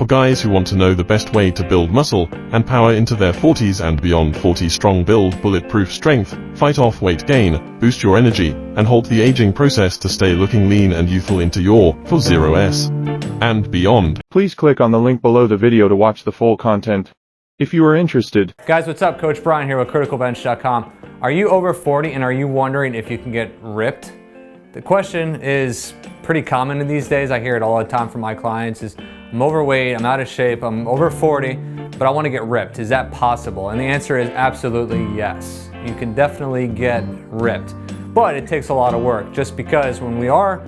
For guys who want to know the best way to build muscle and power into their 40s and beyond. 40 Strong build bulletproof strength, fight off weight gain, boost your energy, and halt the aging process to stay looking lean and youthful into your 40s and beyond. Please click on the link below the video to watch the full content, if you are interested. Guys, what's up? Coach Brian here with CriticalBench.com. Are you over 40 and are you wondering if you can get ripped? The question is pretty common these days. I hear it all the time from my clients is, I'm overweight, I'm out of shape, I'm over 40, but I want to get ripped. Is that possible? And the answer is absolutely yes. You can definitely get ripped, but it takes a lot of work just because when we are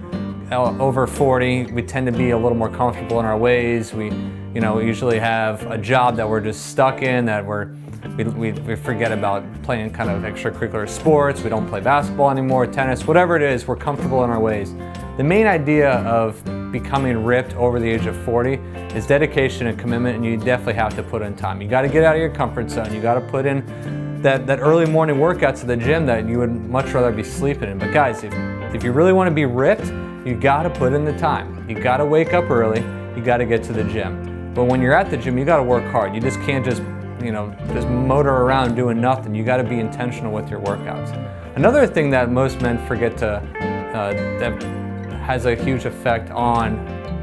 over 40, we tend to be a little more comfortable in our ways. We usually have a job that we're just stuck in, that we forget about playing kind of extracurricular sports. We don't play basketball anymore, tennis, whatever it is, we're comfortable in our ways. The main idea of becoming ripped over the age of 40 is dedication and commitment, and you definitely have to put in time. You got to get out of your comfort zone. You got to put in that early morning workouts at the gym that you would much rather be sleeping in. But guys, if you really want to be ripped, you got to put in the time. You got to wake up early. You got to get to the gym. But when you're at the gym, you got to work hard. You just can't just motor around doing nothing. You got to be intentional with your workouts. Another thing that most men forget that has a huge effect on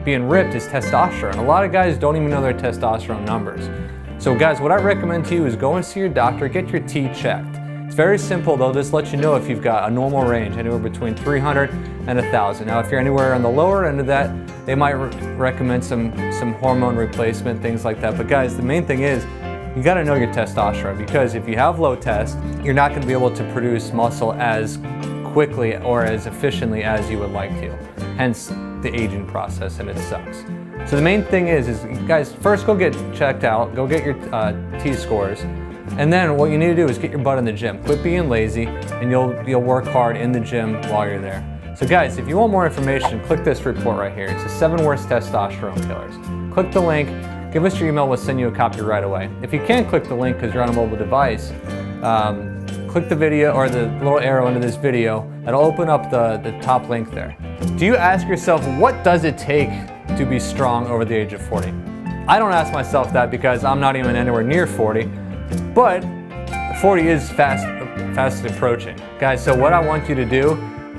being ripped is testosterone. A lot of guys don't even know their testosterone numbers. So guys, what I recommend to you is go and see your doctor, get your T checked. It's very simple. They'll just let you know if you've got a normal range, anywhere between 300 and 1,000. Now, if you're anywhere on the lower end of that, they might recommend some hormone replacement, things like that. But guys, the main thing is, you gotta know your testosterone, because if you have low test, you're not gonna be able to produce muscle as quickly or as efficiently as you would like to. Hence the aging process, and it sucks. So the main thing is guys, first go get checked out, go get your T-scores, and then what you need to do is get your butt in the gym. Quit being lazy, and you'll work hard in the gym while you're there. So guys, if you want more information, click this report right here. It's the 7 worst testosterone killers. Click the link, give us your email, we'll send you a copy right away. If you can't click the link because you're on a mobile device, click the video or the little arrow under this video. That'll open up the top link there. Do you ask yourself, what does it take to be strong over the age of 40? I don't ask myself that because I'm not even anywhere near 40, but 40 is fast approaching. Guys, so what I want you to do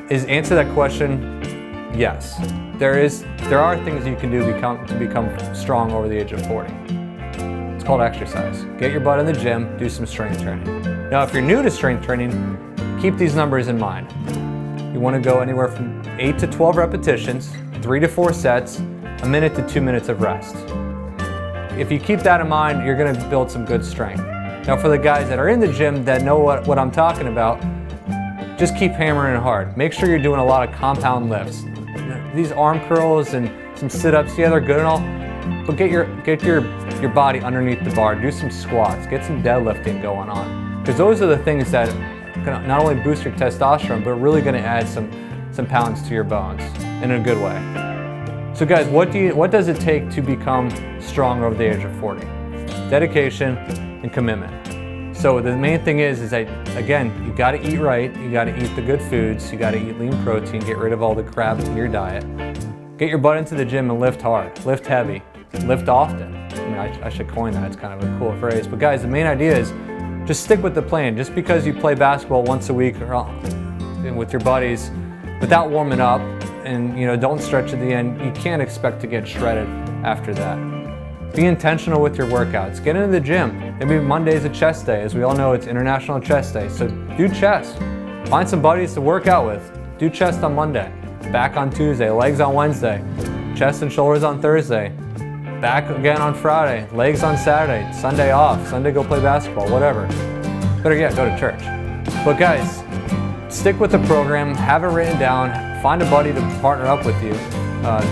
is answer that question, yes. There are things you can do to become strong over the age of 40. It's called exercise. Get your butt in the gym, do some strength training. Now, if you're new to strength training, keep these numbers in mind. You want to go anywhere from 8 to 12 repetitions, 3 to 4 sets, 1 minute to 2 minutes of rest. If you keep that in mind, you're going to build some good strength. Now, for the guys that are in the gym that know what I'm talking about, just keep hammering hard. Make sure you're doing a lot of compound lifts. These arm curls and some sit-ups, yeah, they're good and all, but get your body underneath the bar. Do some squats, get some deadlifting going on, because those are the things that can not only boost your testosterone, but really going to add some pounds to your bones in a good way. So guys, what does it take to become strong over the age of 40? Dedication and commitment. So the main thing is that, again, you got to eat right, you got to eat the good foods, you got to eat lean protein, get rid of all the crap in your diet. Get your butt into the gym and lift hard, lift heavy, lift often. I mean, I should coin that, it's kind of a cool phrase. But guys, the main idea is just stick with the plan. Just because you play basketball once a week or with your buddies without warming up and don't stretch at the end, you can't expect to get shredded after that. Be intentional with your workouts. Get into the gym. Maybe Monday's a chest day. As we all know, it's International Chest Day. So do chest. Find some buddies to work out with. Do chest on Monday. Back on Tuesday. Legs on Wednesday. Chest and shoulders on Thursday. Back again on Friday. Legs on Saturday. Sunday off. Sunday go play basketball. Whatever. Better yet, go to church. But guys, stick with the program. Have it written down. Find a buddy to partner up with you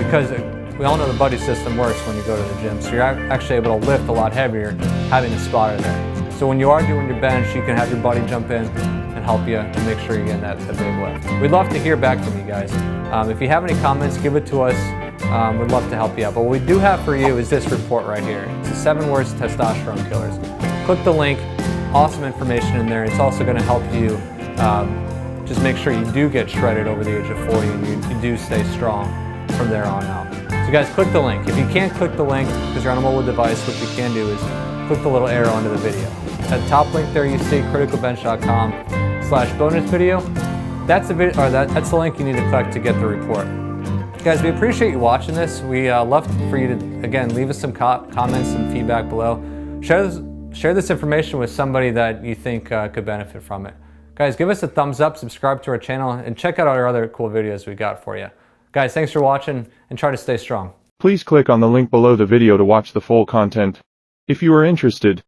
because we all know the buddy system works when you go to the gym, so you're actually able to lift a lot heavier having a spotter there. So when you are doing your bench, you can have your buddy jump in and help you and make sure you're getting that big lift. We'd love to hear back from you guys. If you have any comments, give it to us. We'd love to help you out. But what we do have for you is this report right here. It's the 7 worst testosterone killers. Click the link. Awesome information in there. It's also going to help you just make sure you do get shredded over the age of 40 and you do stay strong from there on out. So So guys, click the link. If you can't click the link because you're on a mobile device, what you can do is click the little arrow under the video. At the top link there you see criticalbench.com/bonus video. That's the video, or that's the link you need to click to get the report. Guys, we appreciate you watching this. We love for you to, again, leave us some comments, some feedback below. Share this information with somebody that you think could benefit from it. Guys, give us a thumbs up, subscribe to our channel, and check out our other cool videos we got for you. Guys, thanks for watching, and try to stay strong. Please click on the link below the video to watch the full content. If you are interested,